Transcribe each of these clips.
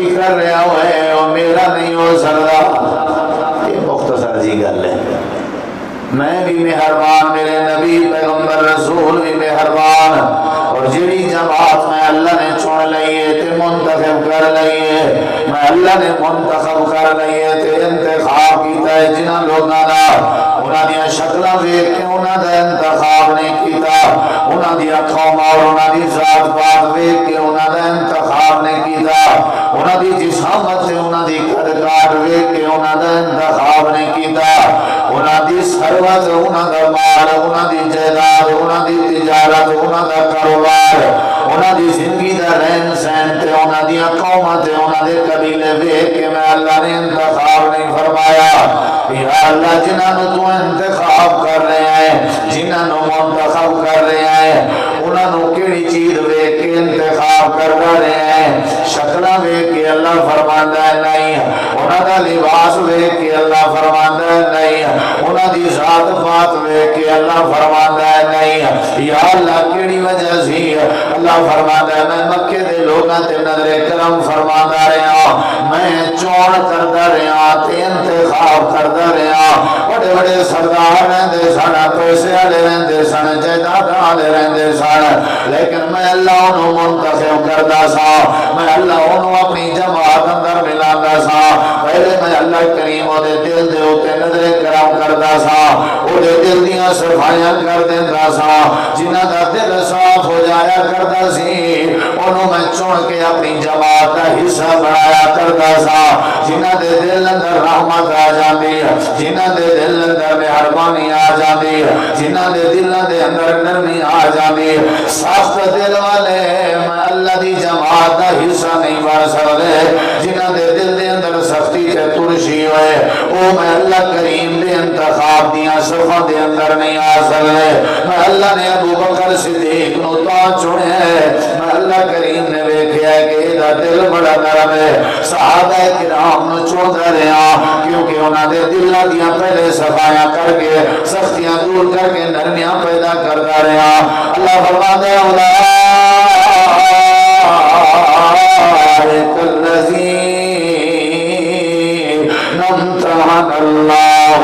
تسی کر رہے ہوئے وہ میرا نہیں ہو سکتا. یہ مختصر جی گل ہے. میں بھی مہربان, میرے نبی پیغمبر رسول بھی مہربان, اور جڑی جماعت میں اللہ نے چن لئیے تے منتخب کر لئیے, میں اللہ نے منتخب کر لئیے تے انتخاب کیتا ہے جنہاں لوگاں دا انہاں دی شکلاں ویکھ کے انہاں دا انتخاب نہیں کیتا, انہاں دی قوم اور انہاں دی ذات پات ویکھ کے انہاں دا انتخاب نہیں کیتا, انہاں دی جسامت تے انہاں دی قد کاٹ ویکھ کے انہاں دا انتخاب نہیں کیتا, انہاں دی ثروت, انہاں دا مال, انہاں دی جائیداد, انہاں دی تجارت, انہاں دا کاروبار, انہاں دی زندگی دا رہن سہن تے انہاں دی قوماں تے انہاں دے قبیلے ویکھ کے میں اللہ نے انتخاب نہیں فرمایا. یا اللہ جنہاں نو تو انتخاب کر رہے ہیں, جنہاں نو منتخب کر رہے ہیں, انہاں نو کیڑی چیز ویکھ کے انتخاب کر رہے ہیں؟ شکلاں ویکھ کے اللہ فرماندا ہے نہیں, انہاں دا لباس ویکھ کے اللہ فرماندا ہے نہیں, انہاں دی ذات پات ویکھ کے اللہ فرماندا ہے نہیں. یا اللہ کیڑی وجہ سی؟ اللہ فرماندا ہے میں مکے دے لوگاں تے نظر کرم فرماندا رہا, میں چون کردا رہا تے انتخاب کردا رہا. بڑے بڑے سردار رہندے سن, پیسے والے رہندے سن, جائیداد والے رہندے سن, لیکن میں اللہ انہوں منتخب کردا سا, میں اللہ انہوں اپنی جماعت اندر ملاندا سا. پہلے میں اللہ کریم او دے دل دے اوتے نظر کرم کردا سا, او دے دل دیاں صفائیاں کر دیندا سا, جنہاں دا دل صاف ہو جایا کردا سی انہوں میں چن کے اپنی جماعت دا حصہ بنایا کردا سا. جنہاں دے دل اندر رحمت آ جاندی, جنہاں دے دل اندر مہربانی آ جاندی, جنہاں دے دل اندر نرمی آ جاندی, سخت دل والے میں اللہ دی جماعت دا حصہ نہیں بن سکدے. جنہاں دے دل دے اندر سختی تے ترشی ہوئے او میں اللہ کریم دے انتخاب دیاں صفاں دے اندر نہیں آ سکدے. میں اللہ نے ابو بکر صدیق نو تا چنے, میں اللہ کریم نے ویکھیا کہ دا دل بڑا نرم ہے. صحابہ کرام نو چندا رہا کیونکہ انہاں دے دلاں دیاں پہلے صفائیاں کر کے سختیاں دور کر کے نرمیاں پیدا کردا رہا. اللہ فرماتا ہے اولئک الذین امتحن اللہ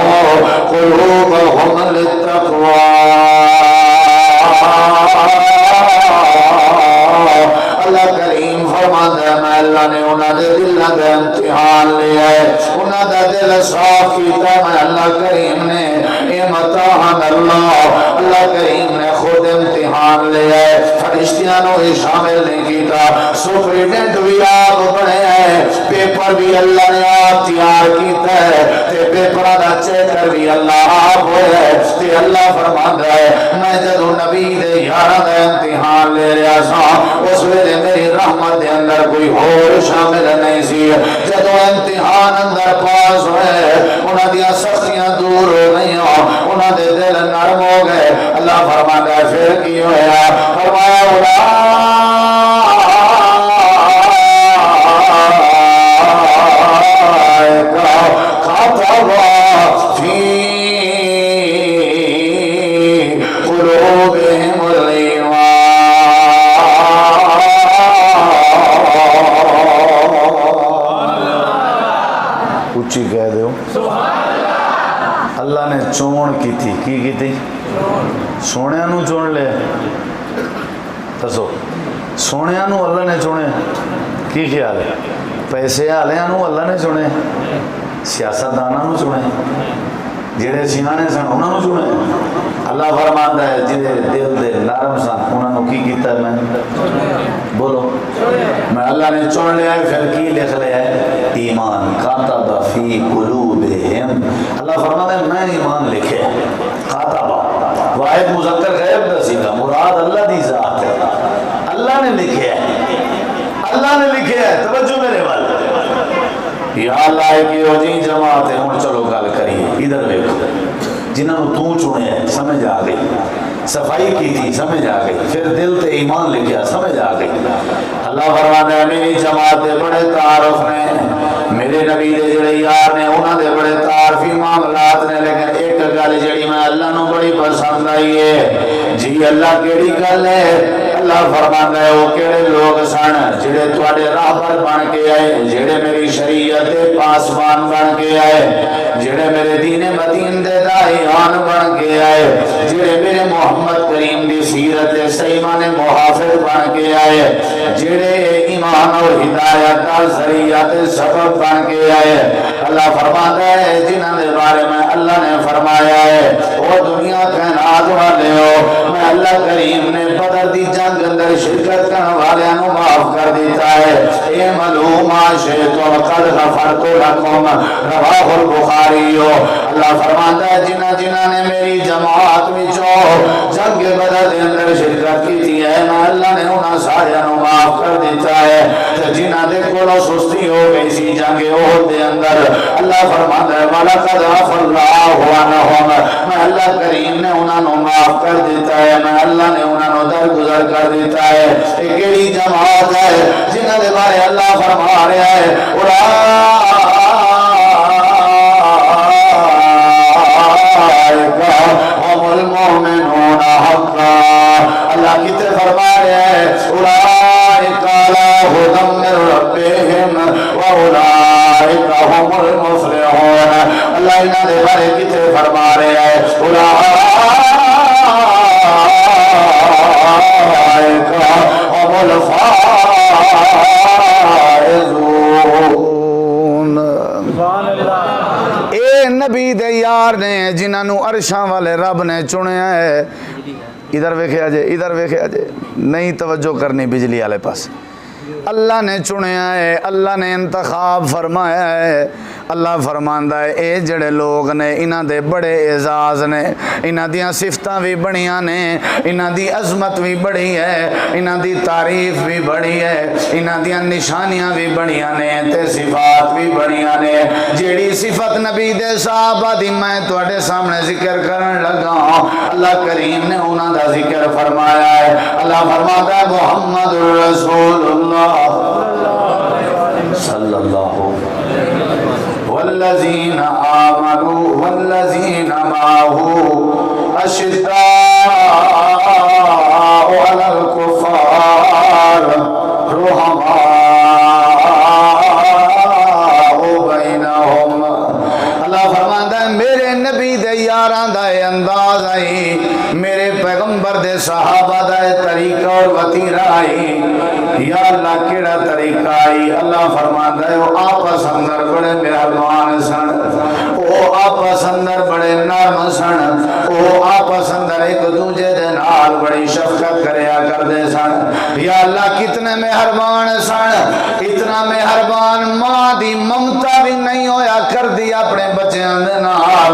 قلوبهم للتقوی. اللہ کریم فرماتا ہے میں اللہ نے انہاں دے دلاں دا امتحان لیا ہے, انہاں دا دل صاف کیتا ہے. میں اللہ کریم نے امتحان اللہ کریم نے خود امتحان لیا ہے. فرشتیاں نو ہی شامل نہیں کیتا, سپریڈنٹ بھی آپ بنے ہیں, پیپر بھی اللہ نے آپ تیار کیتا ہے, تے پیپراں دا چیکر بھی اللہ آپ ہوئے ہے. تے اللہ فرماندا ہے میں جدوں نبی دے یاراں دا امتحان لے رہا سا اس ویلے میری رحمت دے اندر کوئی اور شامل نہیں سی. جدوں امتحان اندر پاس ہوئے انہاں دیاں سختیاں دور ہو گئیاں, انہاں دے دل نرم ہو گئے. اللہ فرماتا ہے پھر کی ہویا؟ فرمایا اچھی کہہ دیو اللہ نے چون کی تھی سونے نو چون لے دسو, سونے نو اللہ نے چونے کی خیال ہے؟ پیسے والے نو اللہ نے چنے, سیاستداناں نو چنے, جڑے سیانے سن انہاں نو چنے. اللہ فرماندا ہے جڑے دل دے نرم سن انہاں نو کی کیتا ہے؟ میں بولو میں اللہ نے چن لیا ہے. پھر کی لکھ لیا ہے؟ ایمان کاتب فی قلوبہم. اللہ فرماتا ہے میں ایمان لکھے, کاتب واحد مذکر غیب دا سیگا, مراد اللہ دی ذات ہے. اللہ نے لکھے ہے, اللہ نے لکھے ہے. توجہ میرے وال, یا اللہ کی روزی جماعت ہے. ہوں چلو گل کریے, ادھر دیکھو جنہوں نے تو چنے سمجھ آ گئی, صفائی کی تھی سمجھ آ گئی, پھر دل تے ایمان لکھیا سمجھ آ گئی. اللہ فرماتا ہے میری جماعت دے بڑے تعارف نے, میرے نبی دے جڑے یار نے انہاں دے بڑے تعارفی معاملات نے, لیکن ایک گل جڑی میں اللہ نو بڑی پسند آئی ہے. جی اللہ کیڑی گل ہے؟ اللہ فرماندا ہے وہ کہڑے لوگ سن جڑے تواڈے راہبر بن کے آئے، جڑے میری شریعت دے پاسبان بن کے آئے، جڑے میرے دین مدین دے داعیان بن کے آئے، جڑے میرے محمد کریم دی سیرت دے صحیح معنی محافظ بن کے آئے، جڑے ایمان اور ہدایت دا ذریعہ تے سبب بن کے آئے۔ اللہ فرماتا ہے جنہاں دے بارے میں اللہ نے فرمایا ہے وہ دنیا کائنات والے ہو، میں اللہ کریم نے بدر دی جنگ اندر شرکت کرنے والوں کو معاف کر دیتا ہے۔ اے معلوم شیطان قد غفرت لکم، رواہ البخاری ہو۔ اللہ فرماتا ہے جنہاں نے میری جماعت وچوں جنگ بدر دے اندر شرکت کی تھی ہے میں اللہ نے انہاں سارے کو معاف کر دیتا ہے۔ تے جنہاں دے کولوں سستی ہو گئی سی جنگ احد دے اندر اللہ فرماتا ہے وَلَقَدْ عَفَا اللَّهُ عَنْهُمْ، میں اللہ کریم نے انہاں کو معاف کر دیتا ہے، میں اللہ نے انہاں کو درگزر کر دیتا ہے۔ ایک کیڑی جماعت ہے جنہاں دے بارے اللہ فرما رہا ہے هُمُ الْمُؤْمِنُونَ حَقًّا، اللہ کتے فرما رہا ہے اولئک علی ھدی من ربہم واولئک هم المفلحون، اللہ انہاں دے بارے کتے فرما رہا ہے اولئک هم الفائزون۔ اے نبی دے یار نے جنہاں نو عرشاں والے رب نے چنیا ہے۔ ادھر ویکھیا جے، ادھر ویکھیا جے، نہیں توجہ کرنی بجلی والے پاس۔ اللہ نے چنیا ہے، اللہ نے انتخاب فرمایا ہے۔ اللہ فرماندا ہے اے جڑے لوگ نے انہاں دے بڑے اعزاز نے، انہاں دیاں صفتاں بھی بڑیاں نے، انہاں دی عظمت بھی بڑی ہے، انہاں دی تعریف بھی بڑی ہے، انہاں دیاں نشانیاں بھی بڑیاں نے تے صفات بھی بڑیاں نے۔ جیڑی صفت نبی دے صحابہ دی میں تواڈے سامنے ذکر کرن لگا ہوں، اللہ کریم نے انہاں دا ذکر فرمایا ہے۔ اللہ فرماتا ہے محمد رسول اللہ صلی اللہ والذین آمنوا والذین معه اشداء علی الکفار رحماء بینہم۔ اللہ فرماتا ہے میرے نبی دے یاراں دا انداز آئی، میرے پیغمبر دے صحابہ دا طریقہ اور وتیرہ آئی۔ یا اللہ کیڑا طریقہ آئی؟ اللہ فرماتا ہے وہ آپس اندر بڑے مہربان سن، وہ آپس اندر بڑے نرم سن، وہ آپس اندر ایک دوجے دے نال بڑی شفقت کریا کرتے سن۔ یا اللہ کتنے مہربان سن، اتنا مہربان ماں دی ممتا بھی نہیں ہویا کر دی اپنے بچیاں دے نال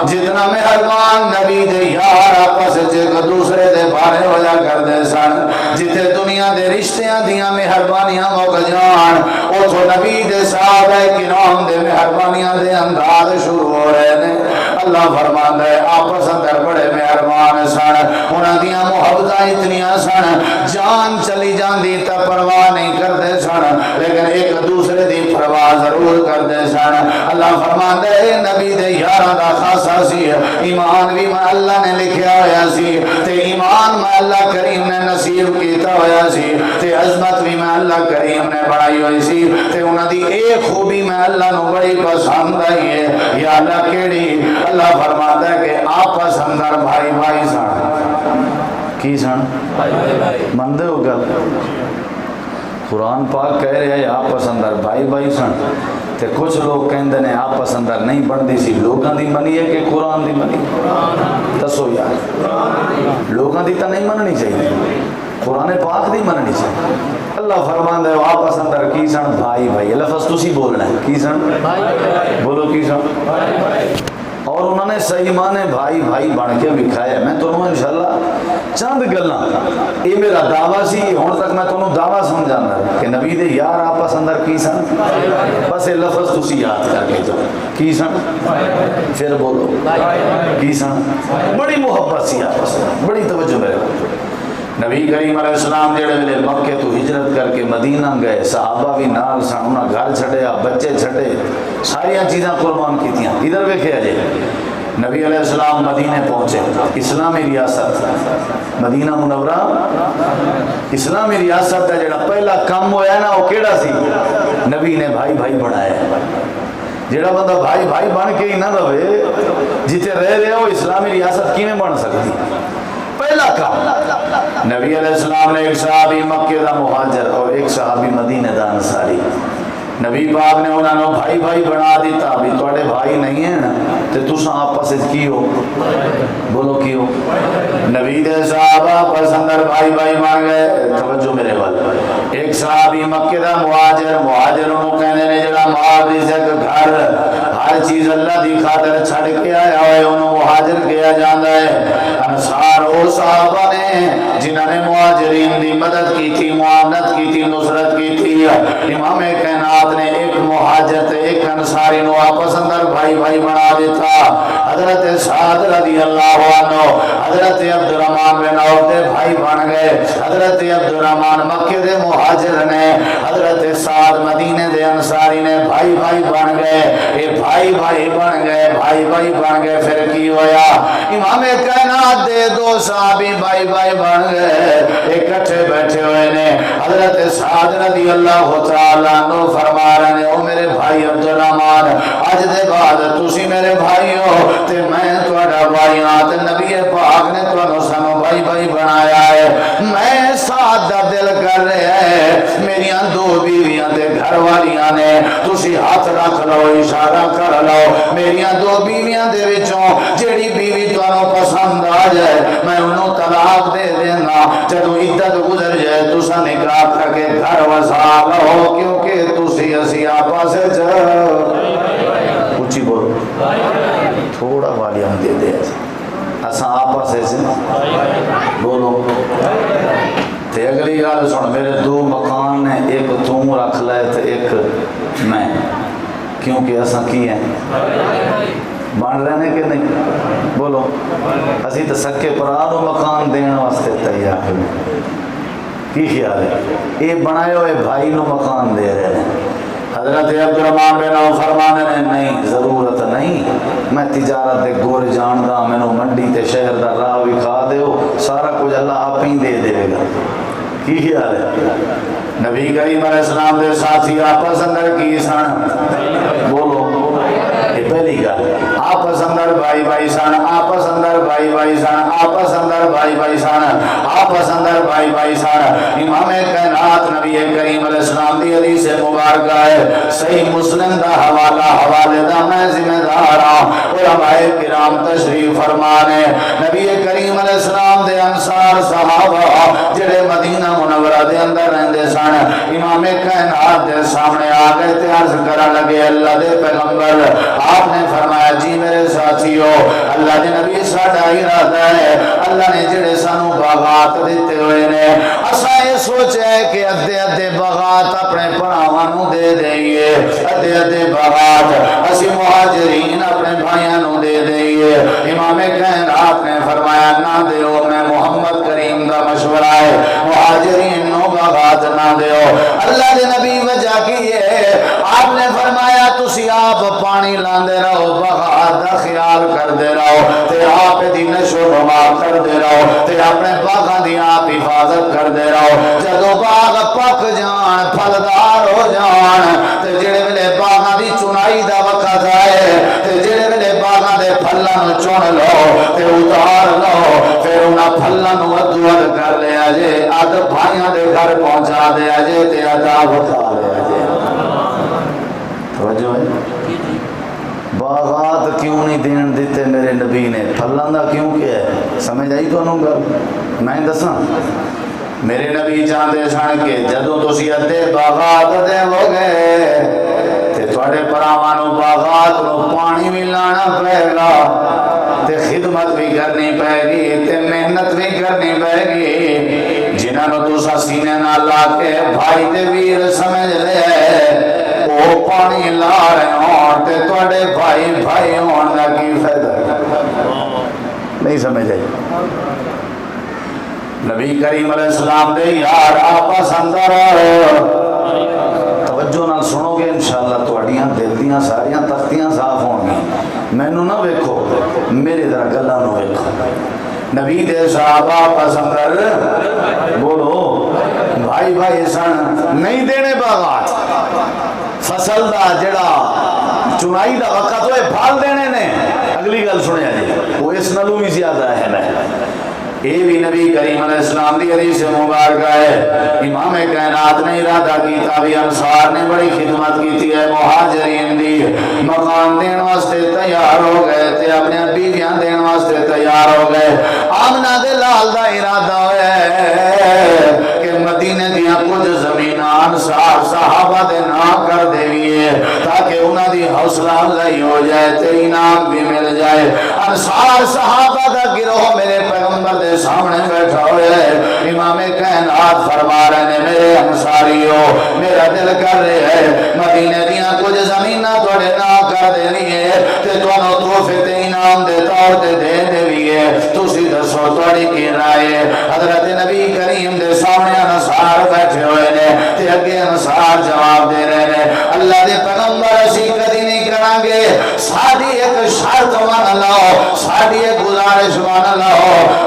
جتنا مہربان نبی دے یار آپس ایک دوسرے دے بارے ہویا کرتے سن۔ جتھے دنیا دے رشتیاں دیاں مہربانیاں مک جان اوتھوں نبی دے صحابہ کرام دے مہربانیاں دے انداز شروع ہو رہے ہیں۔ اللہ فرماندا ہے آپس اندر بڑے مہربان سن، انہاں دیاں محبتاں اتنیاں سن جان چلی جاندی تے پرواہ نہیں کرتے سن لیکن ایک دوسرے دی پرواہ ضرور کرتے سن۔ اللہ فرماندا ہے نبی دے یاراں دا خاصہ سی ایمان بھی میں اللہ نے لکھیا ہویا سی تے ایمان میں اللہ کریم نے نصیب کیتا ہویا سی تے عظمت بھی میں اللہ کریم نے بڑھائی ہوئی سی تے انہاں دی ایک خوبی میں اللہ نو بڑی پسند آئی ہے۔ یا اللہ کیڑی؟ اللہ فرماتا ہے کہ آپس اندر بھائی بھائی سن۔ کی سن؟ مندے ہو گل قرآن پاک کہہ رہے ہیں آپس اندر بھائی بھائی سن تے کچھ لوگ کہندے نے آپس اندر نہیں بندی سی لوگاں دی منی ہے کہ قرآن دی منی؟ دسو یار لوگاں دی تا نہیں مننی چاہیے، قرآن پاک دی مننی چاہیے۔ اللہ فرماندا ہے آپس اندر کی سن؟ بھائی بھائی۔ لفظ تسی بولنا ہے کی سن؟ بولو کی سن؟ اور انہوں نے صحیح معنی بھائی بھائی بن کے بکھایا۔ میں تمہیں انشاءاللہ چند گلاں یہ میرا دعویٰ سی ہون تک میں تمہیں دعویٰ سمجھانا کہ نبی دے یار آپس اندر کی سن؟ بس یہ لفظ تسی یاد کر کے جاؤ کی سن؟ پھر بولو کی سن؟ بڑی محبت سی آپس بڑی توجہ میرے نبی کریم علیہ السلام جڑے ویلے مکے تو ہجرت کر کے مدینہ گئے صحابہ بھی نال سن، انہاں گھر چھڑیا بچے چھڑے ساری چیزاں قربان کیتیاں۔ ادھر ویکھیا جے نبی علیہ السلام مدینے پہنچے، اسلامی ریاست مدینہ منورہ اسلامی ریاست کا جڑا پہلا کام ہویا نا وہ کیڑا سی؟ نبی نے بھائی بھائی بنایا۔ جڑا بندہ بھائی بھائی بن کے ہی نہ رہے جتے رہ رہے ہو اسلامی ریاست کیویں بن سکتی؟ پہلا کام نبی علیہ السلام نے ایک صحابی مکے دا مہاجر اور ایک صحابی مدینہ دا انصاری، نبی پاک نے انہوں نے بھائی بھائی بنا دیتا، بھی توڑے بھائی نہیں ہیں نا تو تساں آپس کی ہو، بولو کی ہو؟ نبی دے صحابہ پس اندر بھائی بھائی بن گئے۔ توجہ میرے وال، ایک صحابی مکے دا مہاجر، مہاجر انہوں کہنے نے جڑا مہاجر سے گھر ہر چیز اللہ دی خاطر چھڑ کے آیا ہوئے انہوں مہاجر کیا جاندہ ہے۔ انصار او صحابہ نے جنہوں نے مہاجرین دی مدد کی تھی، معاونت کی تھی، نصرت کی تھی۔ امام کائنات نے ایک مہاجر ایک انصاری نو آپس اندر بھائی بھائی بنا دیتا۔ حضرت سعد رضی اللہ عنہ حضرت عبد الرحمن بن عوف دے بھائی بن گئے۔ حضرت عبد الرحمن مکے دے مہاجر نے، حضرت سعد مدینے دے انصاری نے بھائی بھائی بن گئے۔ یہ بھائی بھائی بن گئے، بھائی بھائی بن گئے، پھر کی ہویا؟ امام کائنات دے دو صحابی بھائی بھائی بن گئے، اکٹھے بیٹھے ہوئے نے۔ حضرت سعد رضی اللہ تعالیٰ عنہ فرما رہے ہیں، او میرے بھائی عبد الرحمن، آج دے بعد تسی میرے بھائی ہو تے میں تھوڑا بھائی ہاں، تے نبی پاک نے تھانوں سانوں بھائی بھائی بنایا ہے۔ میں سعد دا دل کر رہے ہیں میریاں دو بیویاں تے گھر والیاں نے، تسی ہاتھ رکھ لو، اشارہ کر لو، میریاں دو بیویاں دے وچوں جیڑی بیوی تھانوں پسند آ جائے میں انہوں طلاق دے دینا، جدو عدت گزر جائے تسا نکاح کر کے گھر وسا لو، کیونکہ تسی اسی آپا سے اچھی بولو تھوڑا والی ہم دے دے اساں آپا سے بولو۔ تے اگلی گل سن، میرے دو مکان ہیں، ایک تم رکھ لے تے ایک میں، کیونکہ اساں کی ہیں بن رہے کہ نہیں؟ بولو اسی تو سکے پرانو مکان دین واسطے تیار ہیں، کی خیال ہے؟ یہ بنائے ہوئے بھائی نو مکان دے رہے ہیں۔ حضرت عبد الرحمن بن عوف فرمانے نے نہیں ضرورت نہیں، میں تجارت دے گور جاندہ، میں نو منڈی تے شہر دا راہ بھی کھا دیو، سارا کچھ اللہ آپ ہی دے دے گا، کی خیال ہے؟ نبی کریم علیہ السلام دے ساتھی آپس اندر کی سن، بولو یہ پہلی گل، آپس اندر بھائی بھائی سن، آپس اندر بھائی بھائی سن، آپس اندر بھائی بھائی سن، آپس اندر بھائی بھائی سن۔ امام کائنات نبی کریم علیہ السلام دی حدیث مبارکہ ہے، صحیح مسلم دا حوالے دا میں ذمہ دار ہوں، علماء کرام تشریف فرمانے، نبی کریم علیہ السلام دے انصار صحابہ جڑے مدینہ منورہ دے اندر رہندے سن، امام کائنات دے سامنے آ گئے تے عرض کرن لگے، اللہ دے پیغمبر، آپ نے فرمایا جی میرے ساتھیو، اللہ دے نبی ساڈا ارادہ ہے، اللہ نے جڑے سانو باغات دیتے ہوئے نے، اساں یہ سوچا ہے کہ ادھے ادھے باغات اپنے بھراواں نو دے دئیے، ادھے ادھے باغات اسی مہاجرین اپنے بھائیاں نو دے دئیے۔ امام کائنات نے فرمایا نہ دیو، میں محمد کریم دا مشورہ ہے، مہاجرین نو باغات نہ دیو۔ اللہ دے نبی وجہ کی ہے، آپ نے فرمایا تسی آپ پانی لاندے رہو، باغات دا خیال کردے رہو، تے آپ دی نشو و نما کردے رہو، تے اپنے باغاں دی آپ حفاظت کردے رہو، جدو باغ پک جان پھلدار ہو جان تے جڑے ویلے باغاں دی چنائی دا وقت آئے تے جڑے ویلے باغاں دے پھلاں نو چن لو تے اتار لو، پھر انہاں پھلاں نو ادو اد کر لیا جے، اد بھائیاں دے گھر پہنچا دیا جے تے ادا اٹھا لیا جے۔ توجہ ہے؟ باغات کیوں نہیں دین دیتے میرے نبی نے؟ پھلاں دا کیوں کیا ہے؟ سمجھ آئی تو انہوں گل میں دساں؟ میرے نبی چاہتے سن کے جدو تسی ادھے باغات دے ہو گئے تے تھوڑے پراوانو باغات نو پانی بھی لانا پائے گا تے خدمت بھی کرنی پائے گی تے محنت بھی کرنی پائے گی، جنہاں نو تسا سینے نہ لا کے بھائی تے ویر سمجھ لے وہ پانی لا رہے ہون تے تھوڑے بھائی بھائی ہون دا کی فائدہ؟ نہیں سمجھ آئی؟ نبی کریم علیہ السلام دے یار آپس اندر توجہ نہ سنو گے انشاءاللہ تواڈیاں دل دیاں ساریاں تختیاں صاف ہون گی۔ مینوں نہ ویکھو، میری طرح گلاں نو ویکھو نبی دے صحابہ پسند کر بولو بھائی بھائی سن نہیں دینے باغات فصل دا جڑا چنائی دا وقت ہوئے پھال دینے نے اگلی گل سنیا جی وہ اس نلو بھی زیادہ ہے یہ بھی نبی کریم علیہ السلام دی حدیث مبارکہ ہے امام کائنات نے ارادہ کیتا بھی انصار نے بڑی خدمت کیتی ہے مہاجرین دی مکان دین واسطے تیار ہو گئے تے اپنے بیویاں دین واسطے تیار ہو گئے آمنہ دے لال دا ارادہ ہے کہ مدینے دیاں کچھ زمیناں انصار صحابہ دے نا کر دیویے تاکہ انہاں دی حوصلہ افزائی ہو جائے تے انعام بھی مل جائے انصار صحابہ دا گروہ میرے پیغمبر دے سامنے بیٹھا ہوئے ہے امام کائنات فرما رہے ہیں میرے انصاریوں میرا دل کر رہے ہے مدینے دیاں کچھ زمینہ توڑے نا کر دینی ہے تے توانو توفے تے انعام دے طور تے دے دیویے تسی دسو توڑی کی رائے حضرت نبی کریم دے سامنے انصار بیٹھے ہوئے نے تے اگے انصار جواب دے رہے ہیں اللہ دے پیغمبر اسی کدی نہیں کران گے ساڈی ایک شرط مان لو ساڈی ایک گزارش مان لو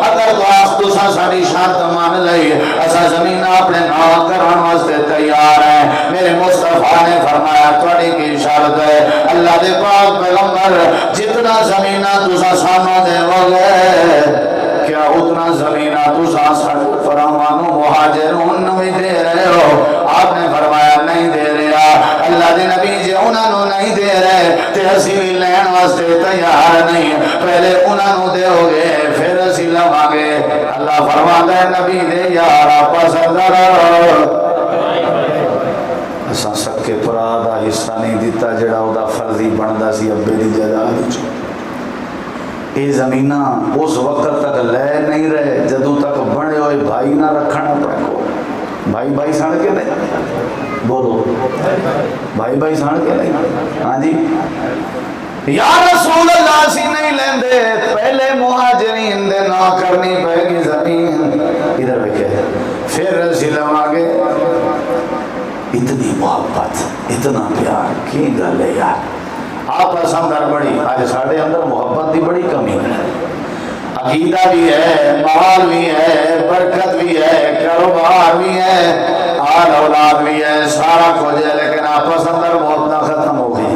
اگر تو ساری شرط مان لئی ایسا زمین اپنے نام کران واسطے تیار ہے میرے مصطفیٰ نے فرمایا توڑی کی شرط ہے اللہ دے پاک پیغمبر جتنا زمین تسا سانو دے ہوگے کیا اتنا زمین تسا سانو فرامانو مہاجرون بھی دے رہے ہو آپ نے فرمایا نہیں دے رہا اللہ دے نبی جے انہوں نہیں دے رہے تے اسی بھی لین واسطے تیار نہیں پہلے انہوں دے ہوگے پھر اسی لواں گے اللہ فرماتا ہے نبی دے یارا پسند کرو اساں سکے پرا دا حصہ نہیں دیتا جڑا او دا فرضی بندا سی ابے دی جائیداد وچ یہ زمینہ اس وقت تک لے نہیں رہے جدوں تک بنے ہوئے بھائی نہ رکھنا پڑے کو بھائی بھائی سن کے نہیں بولو بھائی بھائی سن کے نہیں ہاں جی یا رسول اللہ سی نہیں لیندے پہلے مہاجرین دے نہ کرنی پے گی زمین ادھر دیکھے پھر اسی لواں گے اتنی محبت اتنا پیار کی گل ہے یار آپس اندر بڑی آج ساڑھے اندر محبت دی بڑی کمی ہے عقیدہ بھی ہے مال بھی ہے برکت بھی ہے کاروبار بھی ہے آل اولاد بھی ہے سارا کچھ ہے لیکن آپس اندر محبت ختم ہو گئی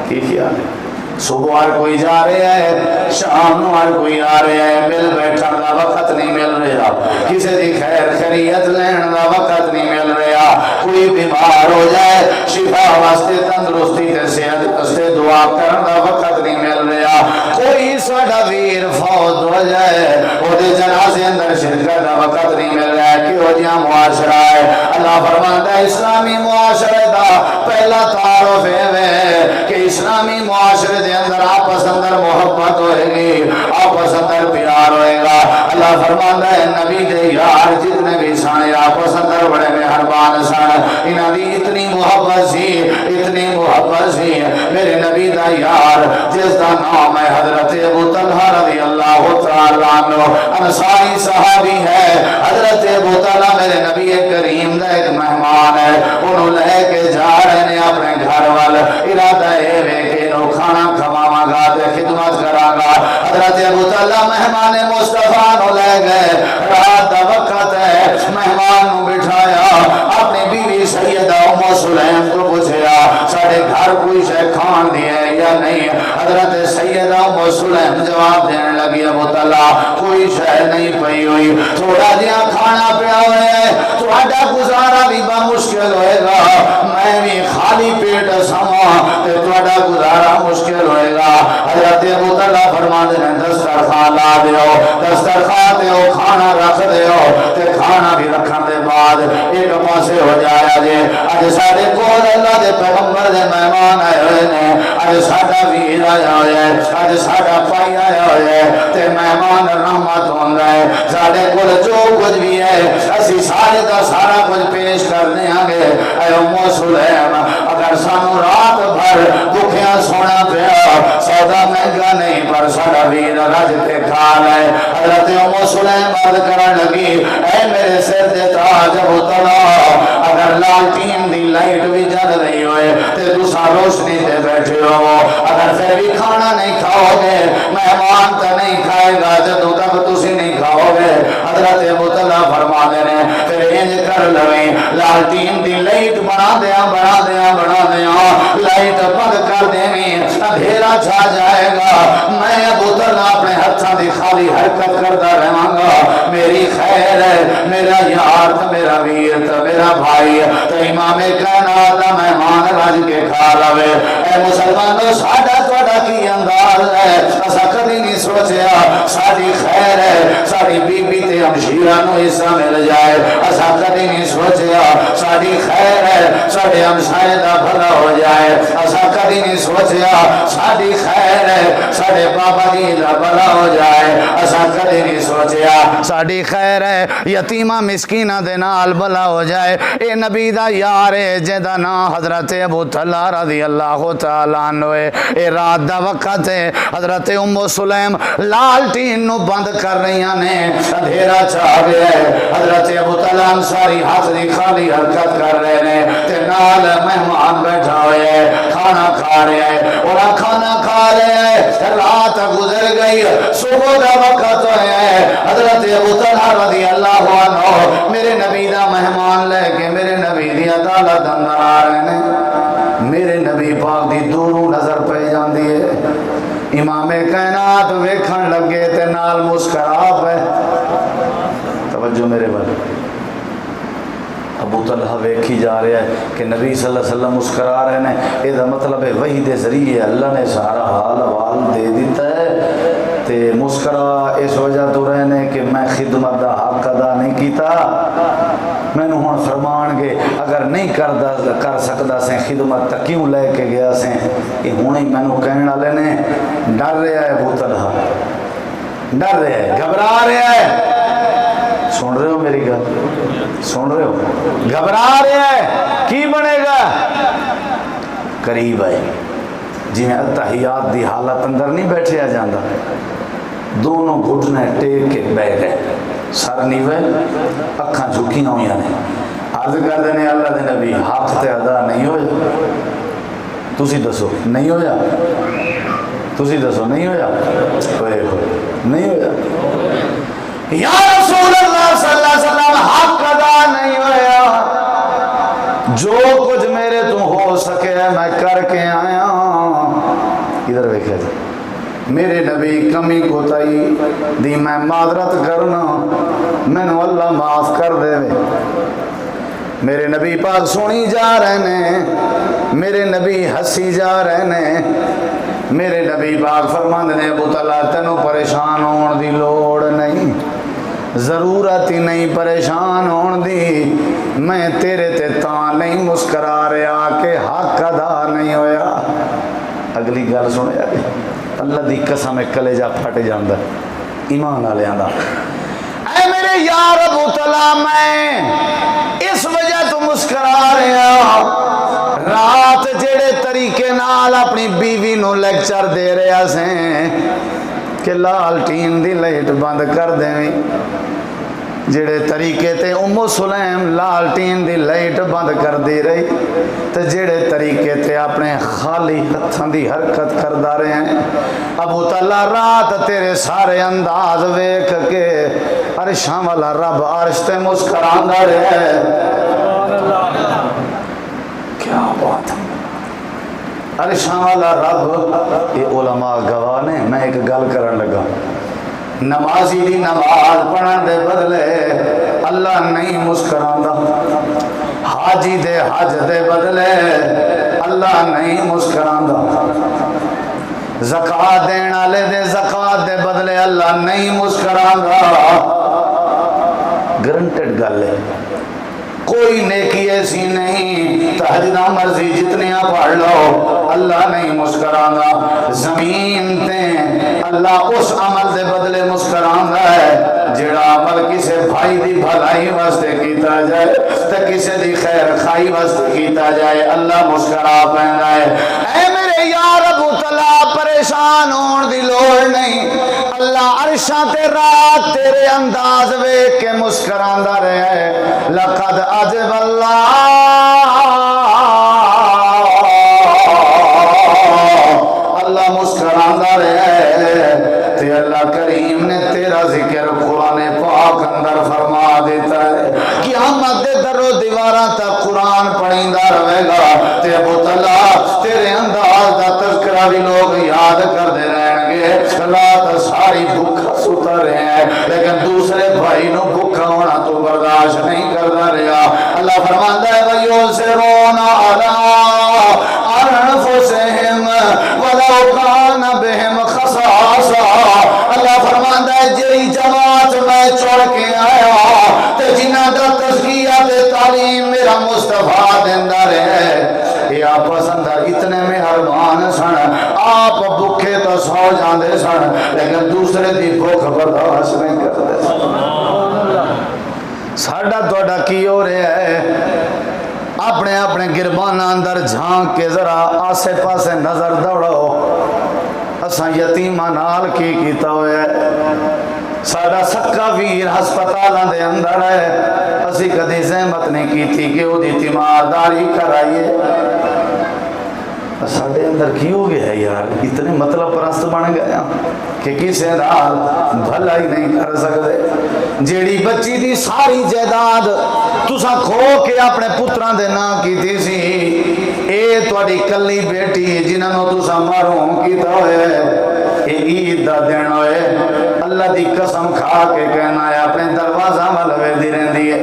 کی خیال ہے صبح ہر کوئی جا رہا ہے شام نو ہر کوئی آ رہا ہے مل بیٹھن دا وقت نہیں مل رہا کسی دی خیر خیریت لین دا وقت نہیں مل رہا کوئی بیمار ہو جائے شفا واسطے تندرستی تے صحت واسطے دعا کرن دا وقت نہیں مل رہا کوئی ساڈا ویر فوت ہو جائے او دے جنازے اندر شرکت دا وقت نہیں مل رہا ہے کیوں جہاں معاشرہ ہے اللہ فرماتا ہے اسلامی معاشرے دا پہلا تعارف ہے کہ اسلامی معاشرے دے اندر آپس اندر محبت ہوئے گی آپس اندر پیار ہوئے گا اللہ فرماتا ہے نبی دے یار جتنے بھی سانے آپس اندر بڑے مہربان سن انہاں دی اتنی محبت سی میرے نبی دا یار جس دا نام ہے حضرت ابو طلحہ رضی اللہ تعالیٰ عنہ انصاری صحابی ہے حضرت ابو طلحہ میرے نبی کریم دا ایک مہمان ہے انہوں لے کے جا رہے ہیں اپنے گھر وال ارادہ ہے کہ انہوں کھانا کھواواں گا تے خدمت کراں گا حضرت ابو طلحہ مہمان مصطفیٰ نو لے گئے رات دا وقت ہے مہمان نو بٹھایا اپنی بیوی سیدہ ام سلیم کو پوچھیا ساڈے گھر کوئی شے کھان دی ہے یا نہیں حضرت سیدہ ام سلیم جواب دینے لگی ابو طلحہ کوئی شے نہیں پئی ہوئی تھوڑا جہا کھانا پیا ہوا ہے تہاڈا گزارا بھی بڑا مشکل ہوئے گا میں بھی خالی پیٹ سماں تے تہاڈا گزارا مشکل ہوئے گا حضرت ابو طلحہ فرماندے نے دسترخوان لا دیو دسترخوان تے او کھانا رکھ دیو تے کھانا بھی رکھن دے بعد ایک پاسے ہو جایا جے اج ساڈے کول اللہ دے پیغمبر دے مہمان آئے ہوئے نے اج ساڈا ویر آیا ہویا ہے اج ساڈا بھائی آیا ہویا ہے تے مہمان رحمت ہوندا ہے ساڈے کول جو کچھ بھی ہے اسی سارے دا سارا کچھ پیش کرنے آگے اے ام سلیم اگر سانو رات بھر بھوکیاں سونا پیا سودا مہنگا نہیں پر ساڈا ویر رج کے کھا لے حضرت ام سلیم عرض کرن لگی اے میرے سر دے تاج ابو طلحہ اگر لالٹین دی لائٹ بھی جل رہی ہوئے تے تساں روشنی تے بیٹھ بیٹھے ہو، اگر پھر بھی کھانا نہیں کھاؤ گے، مہمان تو نہیں کھائے گا جدوں تک تسی نہیں کھاؤ گے۔ حضرت ابو طلحہ فرما دے نے پھر انج کر لویں، لالٹین دی لائٹ بنا دیاں لائٹ بند کر دیویں، اندھیرا چھا جائے گا، میں ابو طلحہ اپنے ہتھاں دی خالی حرکت کرتا رہاں گا، میری خیر ہے، میرا یار تو میرا ویر تو میرا بھائی تو امام کائنات دا مہمان رج کے کھا لوے۔ اے مسلمانوں، ساڈا تہاڈا کی انداز ہے؟ اسا کدی نہیں سوچیا ساری خیر ہے ساری بی بی تے ہمشیرہ نو حصہ مل جائے، اسا کدی نہیں سوچیا ساری خیر ہے ساڈے ہمسائے دا بھلا ہو جائے، اسا کدی نہیں سوچیا ساری خیر ہے ساڈے بابا جی دا بھلا ہو جائے، اسا کدی نہیں سوچیا ساری خیر ہے یتیمہ مسکینہ دے نال بھلا ہو جائے۔ اے نبی دا یار ہے جہدا نام حضرت ابو طلحہ رضی اللہ تعالیٰ عنہ ہے۔ اے رات دا وقت ہے، حضرت ام سلیم لالٹین نو بند کر رہی نے، اندھیرا چھا گیا ہے، حضرت ابو طلحہ انصاری ہاتھ دی خالی حرکت کر رہے ہیں تے نال مہمان بیٹھا ہوئے ہے، کھانا کھا رہے ہیں، اور کھانا کھا رہے ہیں، رات گزر گئی، صبح دا وقت ہے، حضرت ابو طلحہ رضی اللہ عنہ میرے نبی دا مہمان لے کے میرے نبی دی عدالت اندر آ رہے ہیں، میرے نبی پاک دی دوروں نظر پہ جاندی ہے، امام کائنات ویکھن لگے تے نال مسکرا پے، توجہ میرے بھائی، ابو طلحہ ویکھی جا رہا ہے کہ نبی صلی اللہ علیہ وسلم مسکرا رہے ہیں، یہ دا مطلب ہے وحی دے ذریعے اللہ نے سارا حال حوال دے دیتا ہے تے مسکرا اس وجہ تو رہنے کہ میں خدمت دا حق ادا نہیں کیتا، میں نے ہن فرمان کے اگر نہیں کر سکدا سے خدمت تا کیوں لے کے گیا سے، یہ ہن ہی میں نے کہنے والے نے ڈر رہا ہے، ابو طلحہ ڈر رہا ہے، گھبرا رہا ہے، سن رہے ہو میری گل، سن رہے ہو، گھبرا رہا ہے، کی بنے گا؟ قریب آئے جی میں اتحیات دی حالت اندر نہیں بیٹھے جاندہ، دونوں گھٹنے ٹیک کے بیٹھ گئے، سر نیوے اکھاں جھکیاں ہوئی نے، عرض کر دینے اللہ دے نبی حق تے ادا نہیں ہویا، تسی دسو نہیں ہویا، تسی دسو نہیں ہویا، ہوئے نہیں ہویا، یا رسول اللہ صلی اللہ علیہ وسلم حق ادا نہیں ہویا، جو کچھ میرے تو ہو سکے میں کر کے آیا، ادھر دیکھیں میرے نبی کمی کوتاہی دی میں معذرت کرنا، میں نے اللہ معاف کر دے، میرے نبی پاک سنی جا رہے ہیں، میرے نبی ہنسی جا رہے ہیں، میرے نبی پاک فرماندے نے ابو طلحہ تینوں پریشان ہون دی لوڑ نہیں، ضرورت ہی نہیں پریشان ہون دی، میں تیرے تے تاں نہیں مسکرا رہا کہ حق ادا نہیں ہویا۔ اگلی گل سنے اللہ دی قسم کلیجہ پھٹ جاندا ایمان والیاں دا، اے میرے یار ابو طلحہ میں اس وجہ تو مسکرا رہا، رات جڑے طریقے نال اپنی بیوی نو لیکچر دے رہا سے کہ لالٹین دی لائٹ بند کر دیں، جڑے طریقے تے ام سلیم لالٹین دی لائٹ بند کر دی رہی تے جڑے طریقے تے اپنے خالی ہتھاں دی حرکت کردہ رہے ہیں، ابو طلحہ رات تیرے سارے انداز ویکھ کے عرشاں والا رب عرش تے مسکراندا رہے ہے، کیا بات ہے، عرشاں والا رب، یہ علماء گواہ نے، میں ایک گل کرن لگا، نمازی دی نماز پڑھن دے بدلے اللہ نہیں مسکراندا، حاجی دے حج دے بدلے اللہ نہیں مسکراندا، زکوٰۃ دین والے دے زکوٰۃ دے بدلے اللہ نہیں مسکراندا، گرنٹڈ گل ہے، کوئی نیکی ایسی نہیں تہجدہ مرضی جتنیاں پڑھ لو اللہ نہیں مسکراندا، زمین تے اللہ اس عمل دے بدلے مسکراندا ہے جڑا عمل کسے بھائی دی بھلائی واسطے کیتا جائے تے کسے دی خیر خائی واسطے کیتا جائے اللہ مسکرا پیندا ہے۔ اے میرے یار ابو طلحہ پریشان ہون دی لوڑ نہیں، اللہ عرشاں تے رات تیرے انداز ویکھ کے مسکراندا رہیا ہے، لقد عجب اللہ انداز دا تذکرہ بھی لوگ یاد کرتے رہن گے، رات ساری بھوکا ستا رہے ہیں لیکن دوسرے بھائی نو بھوکا ہونا تو برداشت نہیں کرتا رہا۔ اللہ فرماندا ہے وَيُؤْثِرُونَ عَلَىٰ أَنفُسِهِمْ وَلَوْ كَانَ بِهِمْ خَصَاصَةٌ۔ اللہ فرماندا ہے جی جماعت میں چڑھ کے آیا تے جنہاں دا تزکیہ تے تعلیم میرا مصطفیٰ دیندا رہے، یہ آپ پسند اتنے مہربان سن، آپ بھوکے تو سو جاندے سن لیکن دوسرے دی بھوک برداشت نہیں کرتے سن۔ ساڈا تہاڈا کی ہو رہا ہے؟ اپنے اپنے گرباناں اندر جھانک کے ذرا آسے پاسے نظر دوڑاؤ، اساں یتیماں نال کی کیتا ہویا ہے؟ ساڈا سکا ویر ہسپتالاں دے اندر ہے، اسی کدی زحمت نہیں کی تھی کہ وہ دی تیمارداری کرائیے۔ ساڈے اندر کی ہو گیا ہے یار؟ اتنے مطلب پرست بن گئے کہ کسی نال بھلا ہی نہیں کر سکتے۔ جیڑی بچی دی ساری جائیداد تساں کھو کے اپنے پتراں دے نام کیتی سی، اے تہاڈی کلی بیٹی جنہاں نو تساں محروم کیتا ہوئے، اے عید دا دن ہوئے، اللہ دی قسم کھا کے کہنا ہے اپنے دروازہ وال ویندی رہندی ہے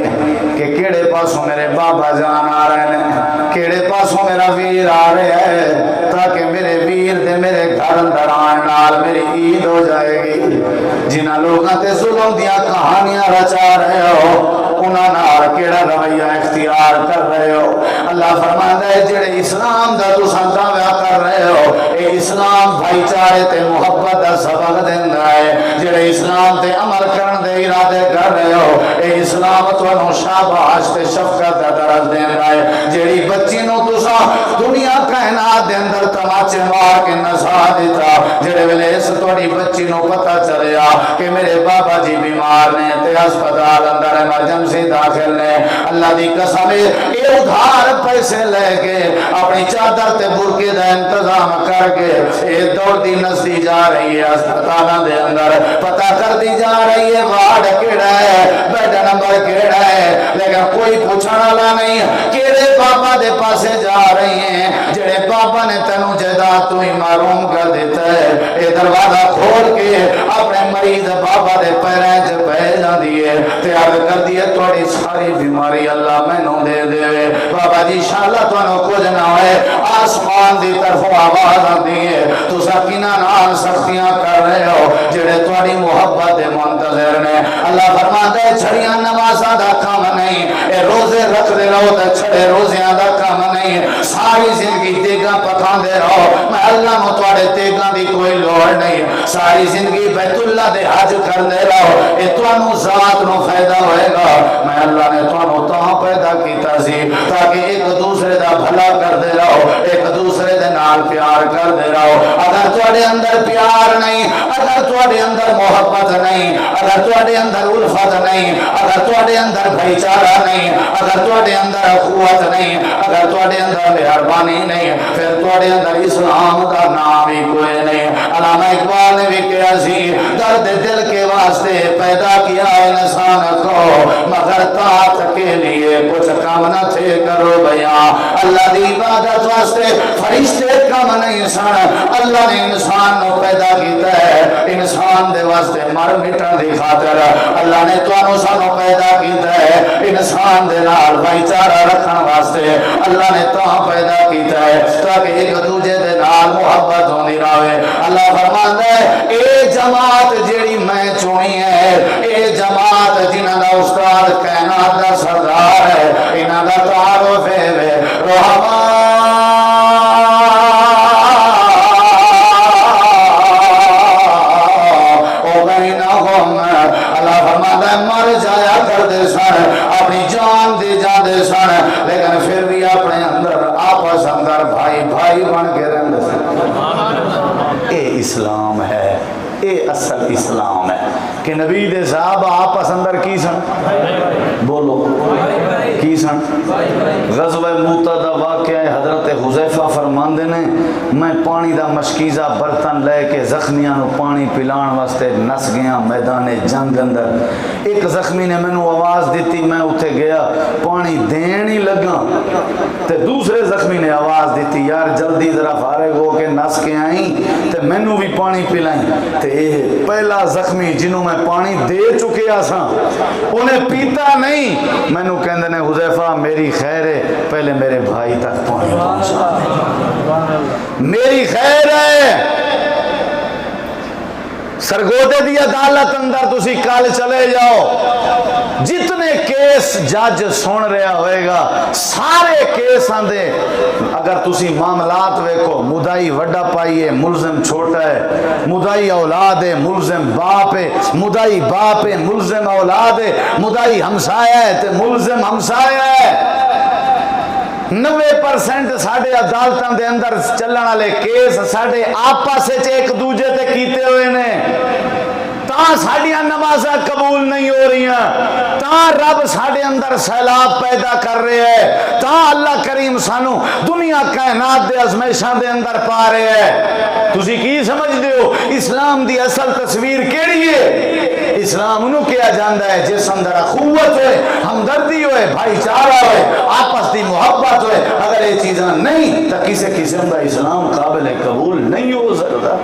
کہ کیڑے پاسوں میرے بابا جان آ رہے ہیں، کیڑے پاسوں میرا ویر آ رہا ہے، تاکہ میرے ویر دے میرے گھر اندر آن نال میری عید ہو جائے گی۔ جنہاں لوگاں تے ظلم دیاں کہانیاں رچا رہے ہو انہاں نال کیڑا رویہ اختیار کر رہے ہو؟ اللہ فرماندا ہے جڑے اسلام دا تساں دعویٰ کر رہے ہو، اے اسلام بھائی چارے تے محبت دا سبق دیندا ہے۔ جڑے اسلام تے عمل کرن دے ارادے کر رہے ہو، اے اسلام تانوں شاباش تے شفقت دا درس دیندا ہے۔ جیڑی بچی نو تساں دنیا کائنات دے اندر تماچے مار کے نسا دیتا، جڑے ویلے اس تہاڈی بچی نو پتہ چلیا کہ میرے بابا جی بیمار نے تے ہسپتال اندر ایمرجنسی داخل نے، اللہ دی قسم اے ادھار پیسے لے کے اپنی چادر تے برقعے دا انتظام کر کے اے دوڑتی نسدی جا رہی ہے ہسپتالاں دے اندر، پتہ کر دی جا رہی ہے وارڈ کیڑا ہے، بیڈ نمبر کیڑا ہے، لیکن کوئی پوچھنے والا نہیں کیڑے بابا دے پاسے جا رہی ہیں جڑے بابا نے تینوں جائیداد تو ہی محروم کر دیتا ہے۔ اے دروازہ کھول کے اپنے مریض بابا دے پیراں وچ پے جاندی ہے تے عرض کر دی ہے تہاڈی ساری بیماری اللہ مینوں دے دے بابا جی انشاءاللہ تانوں کچھ نہ ہوئے۔ آسمان دی طرفوں آواز آندی ہے تساں کناں نال سختیاں کر رہے ہو جڑے تہاڈی محبت دے منتظر نے۔ اللہ فرماندا ہے چھڑیاں نمازاں دا کام نہیں، اے روزے رکھ دے رہو تے چھڑے روزیاں دا کام نہیں، ساری زندگی تیگاں پکاندے رہو، میں اللہ نو تہاڈے تیگاں دی کوئی لوڑ نہیں، ساری زندگی بیت اللہ دے حج کردے رہو، اے تانوں ذات نو فائدہ ہوئے گا۔ میں اللہ نے تانوں تاں پیدا کیتا سی تاکہ ایک دوسرے دا بھلا کردے رہو، ایک دوسرے دے نال پیار کردے رہو۔ اگر تہاڈے اندر پیار نہیں، اگر تہاڈے اندر محبت نہیں، اگر تہاڈے اندر الفت نہیں، اگر تہاڈے اندر بھائی چارہ نہیں، اگر تہاڈے اندر اخوت نہیں، اگر تہاڈے اندر مہربانی نہیں، پھر تہاڈے اندر اسلام کا نام ہی کوئی نہیں۔ علامہ اقبال نے بھی کہا سی درد دل کے واسطے پیدا کیا انسان کو، مگر طاعت کے لیے کچھ کام نہ تھے کرو بیاں۔ اللہ دی عبادت واسطے فرشتے کم نہیں سن، اللہ نے انسان نو پیدا کیتا ہے انسان دے واسطے مر مٹن دی خاطر۔ اللہ نے تانوں سانوں پیدا کیتا ہے انسان دے نال بھائی چارہ رکھن واسطے، اللہ نے تاں پیدا کیتا ہے تاکہ ایک دوجے دے نال محبت ہوندی رہے۔ اللہ فرماندا ہے اے جماعت جیڑی میں چنی ہے، اے جماعت جنہاں دا استاد کائنات دا سردار ہے، انہاں دا تعارف ہے رحمان مر جایا کرتے سن، اپنی جان دے جاندے سن، لیکن پھر بھی اپنے اندر آپس اندر بھائی بھائی بن کے رہندے سن۔ اے اسلام ہے۔ اے اصل اسلام ہے کہ نبی دے صحابہ آپس اندر کی سن بولو کی سن غزوہ موتا دا واقعہ ہے حضرت حذیفہ فرماندے نے میں پانی دا مشکیزہ برتن لے کے زخمیاں نو پانی پلان واسطے نس گیا میدان جنگ اندر ایک زخمی نے میں نو آواز دیتی میں اتھے گیا پانی دین ہی لگا تے دوسرے زخمی نے آواز دیتی یار جلدی ذرا فارغ ہو کے نس کے آئیں تے میں نو بھی پانی پلائیں تے اے پہلا زخمی جنہوں میں پانی دے چکے آساں انہیں پیتا نہیں میں نو کہندے نے حذیفہ میری خیر ہے پہلے میرے بھائی تک پانی پہنچا میری خیر ہے سرگودے دی عدالت اندر تسی کل چلے جاؤ جتنے کیس جج سن رہا ہوئے گا سارے کیس آندے اگر تسی معاملات ویکھو مدعی وڈا پائیے ملزم چھوٹا ہے مدعی اولاد ہے ملزم باپ ہے مدعی باپ ہے ملزم اولاد ہے مدعی ہمسایہ ہے تے ملزم ہمسایہ ہے 90% ساڑھے عدالتاں دے اندر چلن والے کیس ساڑھے آپس وچ ایک دوجے تے کیتے ہوئے نے تاں ساڑیاں نمازاں قبول نہیں ہو رہی ہیں تاں رب ساڑھے اندر سیلاب پیدا کر رہے ہیں تاں اللہ کریم سانو دنیا کائنات دے ازمیشاں دے اندر پا رہے ہیں تسی کی سمجھ دیو اسلام دی اصل تصویر کیڑی ہے اسلام انہوں کیا جاندہ ہے جس اندر اخوت ہوئے ہمدردی ہوئے بھائی چارہ ہوئے آپس دی محبت ہوئے اگر یہ چیزاں نہیں تو کسی قسم کا اسلام قابل قبول نہیں ہو سکتا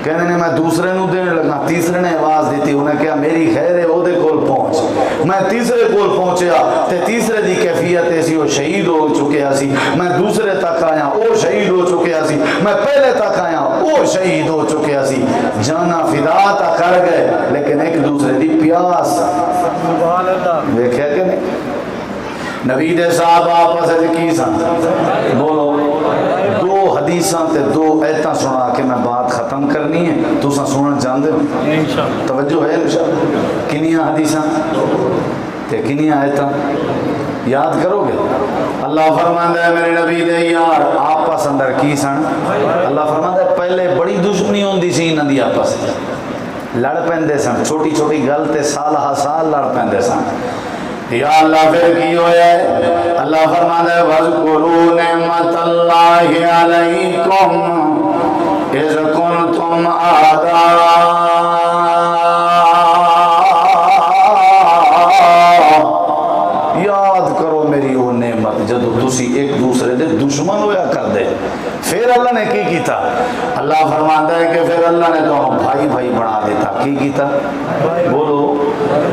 کہنے نے میں دوسرے نو دینے لگا تیسرے نے آواز دیتی انہیں کہا میری خیر ہے وہ دے کول پہنچ میں تیسرے کول پہنچیا تے تیسرے دی کیفیت ایسی وہ شہید ہو چکے سی میں دوسرے تک آیا وہ شہید ہو چکے سی میں پہلے تک آیا وہ شہید ہو چکے سی جانا فدا تا کر گئے لیکن ایک دوسرے دی پیاس دیکھیا کہ نہیں نبی دے صاحب آپس کی سن بولو دو حدیثاں تے دو ایتاں سنا کے میں بات ختم کرنی ہے تو سا سننا چاہتے ہو توجہ ہے انشاءاللہ کنیاں حدیثاں تے کنیاں ایتاں یاد کرو گے اللہ فرماندہ ہے میرے نبی دے یار آپس اندر کی سن اللہ فرماندہ ہے پہلے بڑی دشمنی ہوندی سی انہاں دی آپس لڑ پیندے سن چھوٹی چھوٹی گل تے سال ہا سال لڑ پیندے سن یا اللہ پھر کی ہویا ہے اللہ فرماتا ہے وَاذْكُرُوا نِعْمَةَ اللَّهِ عَلَيْكُمْ اِذْ كُنْتُمْ أَعْدَاءً یاد کرو میری وہ نعمت جدو تسی ایک دوسرے دے دشمن ہویا کر دے پھر اللہ نے کی کیتا اللہ فرماتا ہے کہ پھر اللہ نے تو بھائی بھائی بنا دیتا کی کیتا بولو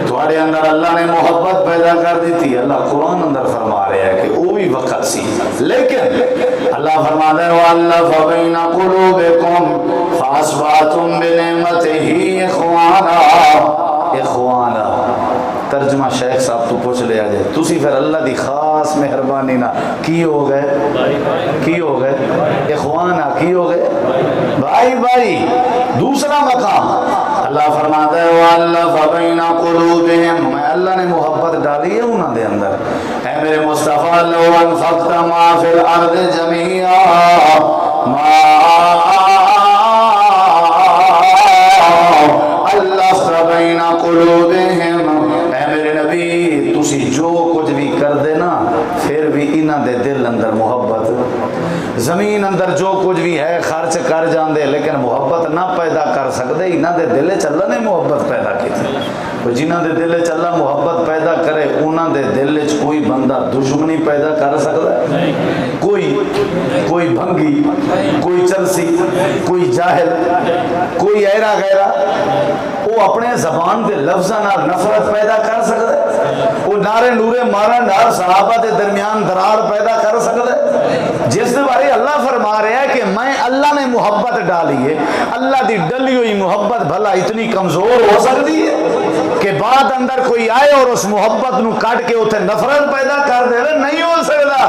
تمہارے اندر اللہ نے محبت پیدا کر دی تھی اللہ قرآن اندر فرما رہا ہے کہ وہ بھی وقت سی لیکن اللہ فرماتا ہے وَأَلَّفَ بَيْنَ قُلُوبِكُمْ فَأَصْبَحْتُمْ بِنِعْمَتِهِ اخوانا ترجمہ شیخ صاحب تو پوچھ لیا جائے تسی پھر اللہ دی خاص مہربانی نہ کی ہو گئے اخوانا کی ہو گئے بھائی بھائی دوسرا مقام اللہ فرماتا ہے وَأَلَّفَ بَيْنَ قُلُوبِهِمْ میں اللہ نے محبت ڈالی ہے انہاں دے اندر اے میرے مصطفیٰ لو انفقت ما فی الارض جميعا ما الفت بین قلوبہم اے میرے نبی تسی جو کچھ بھی کر دینا پھر بھی انہاں دے دل اندر محبت زمین اندر جو کچھ بھی ہے خرچ کر جان دے لیکن محبت نہ پیدا کر سکتے انہاں دے دل چ اللہ نے محبت پیدا کی جنہاں دے دل چ اللہ محبت پیدا کرے انہاں دے دل چ کوئی بندہ دشمنی پیدا کر سکتا ہے کوئی بھنگی کوئی چلسی کوئی جاہل کوئی ایرا غیرہ وہ اپنے زبان دے لفظاں نال نفرت پیدا کر سکتا ہے وہ نعرے نورے مارن نال صحابہ دے درمیان درار پیدا کر سکتا ہے جس دے بارے اللہ فرما رہا ہے کہ میں اللہ نے محبت ڈالی ہے اللہ دی ڈلی ہوئی محبت بھلا اتنی کمزور ہو سکتی ہے کہ بعد اندر کوئی آئے اور اس محبت نو کاٹ کے اتنے نفرت پیدا کر دے نہیں ہو سکتا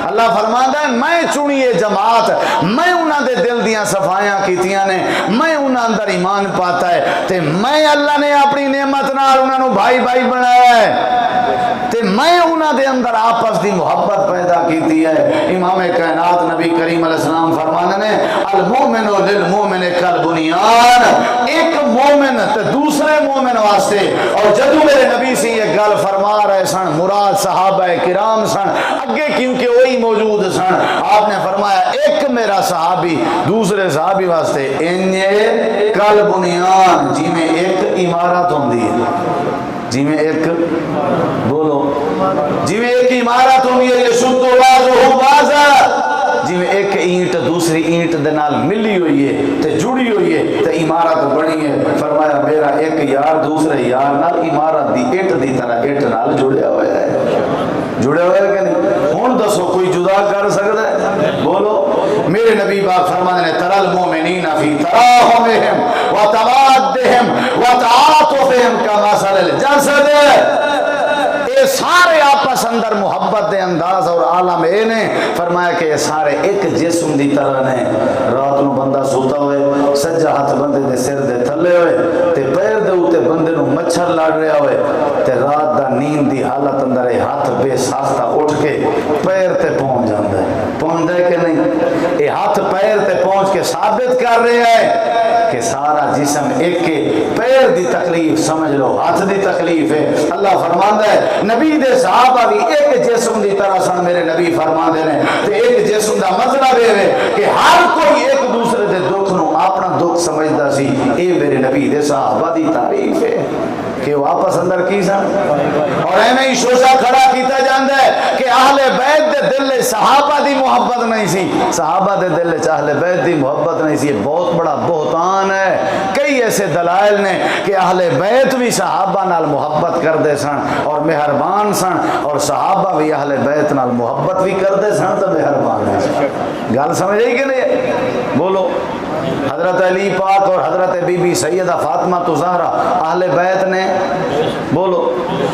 اللہ فرماتا ہے میں چنیے جماعت میں انہاں دے دل دیاں صفائیاں کیتیاں نے میں انہاں اندر ایمان پاتا ہے تے میں اللہ نے اپنی نعمت نال انہاں نو بھائی بھائی بنایا ہے تے میں انہاں دے اندر آپس دی محبت پیدا کیتی ہے۔ امام کائنات نبی کریم علیہ السلام فرمانے نے المومن للمومن کالبنیان، ایک مومن تے دوسرے مومن واسطے، اور جدو میرے نبی سے یہ گل فرما رہے سن مراد صحابہ کرام سن اگے کیونکہ وہی موجود سن، آپ نے فرمایا ایک میرا صحابی دوسرے صحابی واسطے انجے کالبنیان، جی میں ایک عمارت ہوندی ہے، جی میں ایک بولو جی میں ایک عمارت ہوندی ہے، یشد بعضہ بعضا، جی میں ایک اینٹ دوسری اینٹ دے نال ملی ہوئی ہے تے جڑی ہوئی ہے تے عمارت بنی ہے۔ فرمایا میرا ایک یار دوسرے یار نال عمارت دی اینٹ دی طرح اینٹ نال جڑیا ہوا ہے، جڑیا ہوا ہے کہ نہیں؟ ہن دسو کوئی جدا کر سکتا ہے؟ بولو۔ میرے نبی پاک فرمانے نے ترل مومنین فی تراہمہم وتوادہم وتعاطفہم کمثل الجسد، یہ سارے آپس اندر محبت دے انداز اور عالم اے نے فرمایا کہ یہ سارے ایک جسم دی طرح نے۔ رات نو بندہ سوتا ہوئے سجا ہاتھ بندے دے سر دے تھلے ہوئے تے پیر دے اوتے بندے نو مچھر لڑ رہا ہوئے تے رات دا نیند دی حالت اندر یہ ہاتھ بے ساختہ اٹھ کے پیر تے پہنچ جاندا ہے، پہنچدا ہے کہ نہیں؟ یہ ہاتھ پیر تے پہنچ کے ثابت کر رہا ہے کہ سارا جسم ایک کے، پیر دی تکلیف سمجھ لو ہاتھ دی تکلیف ہے۔ اللہ فرماندا ہے نبی دے صحابہ بھی ایک جسم دی طرح سن، میرے نبی فرماندے نے تے ایک جسم دا مطلب یہ ہے کہ ہر کوئی ایک دوسرے دے دکھ نو اپنا دکھ سمجھدا سی۔ اے میرے نبی دے صحابہ دی تعریف ہے کہ وہ آپس اندر کی سن، اور ایویں ہی شوشہ کھڑا کیتا جاندا ہے کہ اہل بیت دے دل صحابہ دی محبت نہیں سی، صحابہ دے دل اہل بیت دی محبت نہیں سی۔ یہ بہت بڑا بہتان ہے۔ کئی ایسے دلائل نے کہ اہل بیت بھی صحابہ نال محبت کردے سن اور مہربان سن، اور صحابہ بھی اہل بیت نال محبت بھی کردے سن تو مہربان بھی سن۔ گل سمجھ آئی کہ نہیں؟ بولو۔ حضرت علی پاک اور حضرت بی بی سیدہ فاطمہ تو زہرا اہل بیت نے، بولو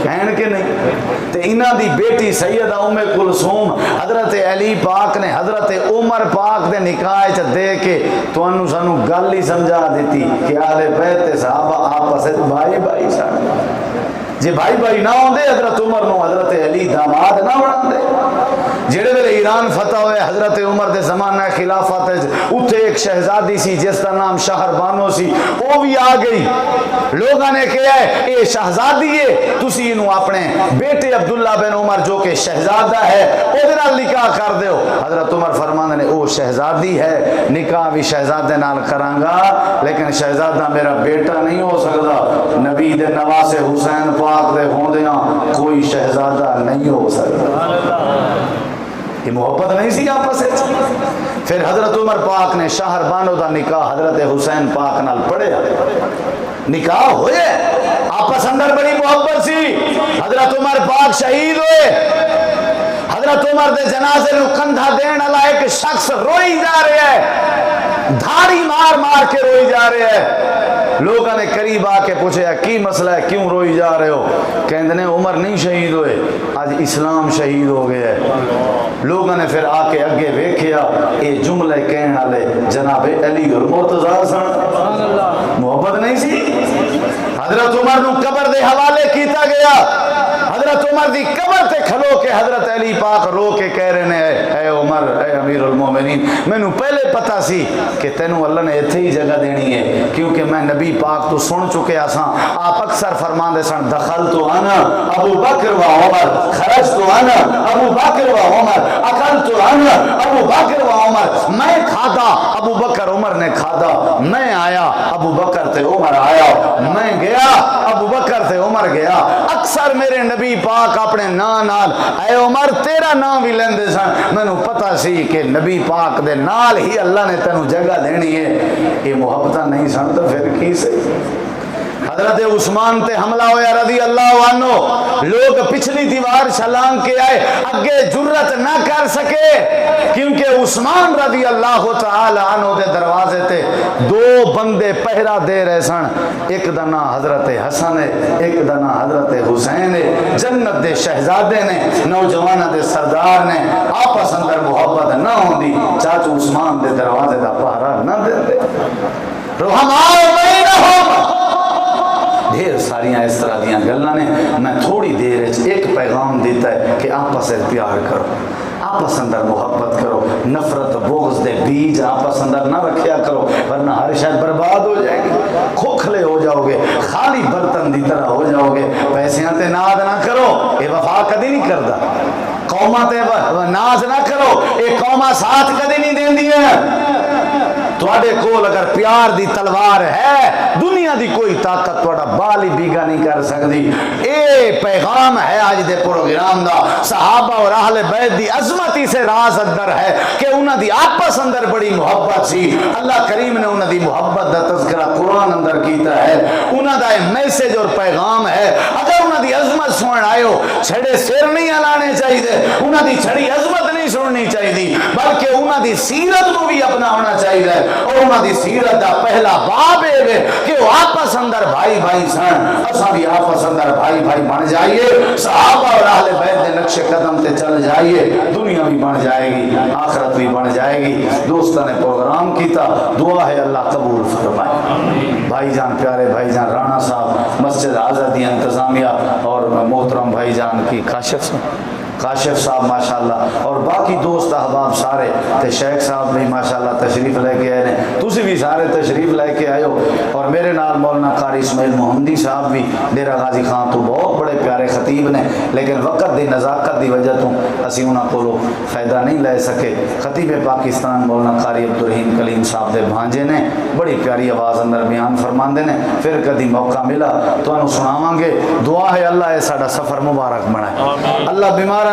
کہن کے نہیں؟ تے انہاں دی بیٹی سیدہ ام کلثوم حضرت علی پاک نے حضرت عمر پاک دے نکاح چ دے کے تانوں سانوں گل ہی سمجھا دیتی کہ اہل بیت تے صحابہ آپس وچ بھائی بھائی سن۔ جی بھائی بھائی نہ ہوندے حضرت عمر نو حضرت علی داماد نہ بناندے۔ جڑے ویلے ایران فتح ہوئے حضرت عمر دے زمانہ خلافت اتھے ایک شہزادی سی جس کا نام شہر بانو سی، وہ بھی آ گئی۔ لوگوں نے کہا ہے اے شہزادی ہے، تسی انہوں اپنے بیٹے عبداللہ بن عمر جو کہ شہزادہ ہے او دے نال نکاح کر دیو۔ حضرت عمر فرماندے نے او شہزادی ہے، نکاح بھی شہزادے نال کرانگا، لیکن شہزادہ میرا بیٹا نہیں ہو سکتا۔ نبی دے نواسے حسین پاک دے ہوندیاں کوئی شہزادہ نہیں ہو سکتا۔ یہ محبت نہیں سی آپس ہے۔ پھر حضرت عمر پاک نے شہر بانو دا نکاح حضرت حسین پاک نال پڑھیا، نکاح ہوئے، آپس اندر بڑی محبت سی۔ حضرت عمر پاک شہید ہوئے، حضرت عمر دے جنازے نو کندھا دین والا ایک شخص روئی جا رہا ہے، دھاڑی مار مار کے روئی جا رہا ہے۔ لوگوں نے قریب آ کے پوچھا کی مسئلہ ہے، کیوں روئی جا رہے ہو؟ کہندے نے عمر نہیں شہید ہوئے، آج اسلام شہید ہو گیا ہے۔ لوگوں نے پھر آ کے اگے ویکھیا اے جملے کہن والے جناب علی اور مرتضیٰ سن۔ محبت نہیں سی۔ حضرت عمر نو قبر دے حوالے کیتا گیا، حضرت عمر دی قبر تے کھلو کے حضرت علی پاک رو کے کہہ رہے ہیں اے عمر اے امیر المومنین، میں نو پہلے پتا سی کہ تینوں اللہ نے ایتھے ہی جگہ دینی ہے، کیونکہ میں نبی پاک تو سن چکے آساں۔ آپ اکثر فرماندے سن دخل تو آنا ابو بکر و عمر، خرج تو آنا ابو بکر و عمر، اکل تو آنا ابو بکر و عمر۔ میں کھادا ابو بکر عمر نے کھادا، میں آیا ابو بکر تے عمر آیا، میں گیا ابو بکر تے عمر گیا۔ اکثر میرے نبی پاک اپنے نام نال اے عمر تیرا نام بھی لیندے سن، مینوں پتہ سی کہ نبی پاک دے نال ہی اللہ نے تینوں جگہ دینی ہے۔ یہ محبتاں نہیں سن تو پھر کی سی؟ حضرت عثمان تے حملہ ہویا رضی اللہ عنہ، لوگ پچھلی دیوار چھلانگ کے آئے، اگے جرت نہ کر سکے، کیونکہ عثمان رضی اللہ تعالی عنہ دے دروازے تے دو بندے پہرا دے رہے سن، ایک دنا حضرت حسن ہے، ایک دنا حضرت حسین ہے، جنت دے شہزادے نے، نوجوانہ دے سردار نے، آپس اندر محبت نہ ہوندی چاچو عثمان دے دروازے دا پہرا نہ دے دے۔ رحماء بینہم، ڈھیر ساریاں اس طرح دیاں گلاں نے، میں تھوڑی دیر ایک پیغام دیتا ہے کہ آپس سے پیار کرو، آپس اندر محبت کرو، نفرت بغض دے بیج آپس اندر نہ رکھیا کرو، ورنہ ہر شاید برباد ہو جائے گی، کھوکھلے ہو جاؤ گے، خالی برتن دی طرح ہو جاؤ گے۔ پیسیاں تے ناد نہ کرو، اے وفا کدی نہیں کردا۔ قوماں تے ناز نہ کرو، اے قوماں ساتھ کدی نہیں دیندیاں۔ تواڈے کول اگر پیار دی تلوار ہے، دنیا دی کوئی طاقت تواڈا بال ہی بیگا نہیں کر سکتی۔ اے پیغام ہے آج دے پروگرام دا، صحابہ اور اہل بیت دی عظمت ہی سے راز اندر ہے کہ انہاں دی آپس اندر بڑی محبت سی۔ اللہ کریم نے انہاں دی محبت دا تذکرہ قرآن اندر کیتا ہے، انہاں دا میسج اور پیغام ہے۔ اگر انہاں دی عظمت سنن آئے ہو، چھڑے سر نہیں ہلانے چاہیے، انہاں دی چھڑی عظمت نہیں سننی چاہیے، بلکہ انہاں دی سیرت کو بھی اپنا ہونا چاہیے۔ اور انہاں دی سیرت دا پہلا باب ہے کہ وہ آپس اندر بھائی بھائی سن، اساں بھی آپس اندر بھائی بھائی بن جائیے، صحابہ اور اہل بیت دے نقش قدم تے چل جائیے، دنیا بھی بن جائے گی، آخرت بھی بن جائے گی۔ دوستاں نے پروگرام کیتا، دعا ہے اللہ قبول فرمائے۔ بھائی جان پیارے بھائی جان رانا صاحب، مسجد آزادی انتظامیہ اور محترم بھائی جان کی کاشف صاحب ماشاءاللہ، اور باقی دوست احباب سارے تے شیخ صاحب بھی ماشاءاللہ تشریف لے کے آئے ہیں، تسی بھی سارے تشریف لے کے آئے ہو، اور میرے نال مولانا قاری اسماعیل محمدی صاحب بھی ڈیرہ غازی خان تو بہت بڑے پیارے خطیب نے، لیکن وقت دی نزاکت دی وجہ تو اسی انہاں کولو فائدہ نہیں لے سکے۔ خطیب پاکستان مولانا قاری عبدالرحیم کلیم صاحب دے بھانجے نے بڑی پیاری آواز اندر بیان فرماندے نے، پھر کدی موقع ملا تو انہوں سناواں گے۔ دعا ہے اللہ اے ساڈا سفر مبارک بنائے، اللہ بیمار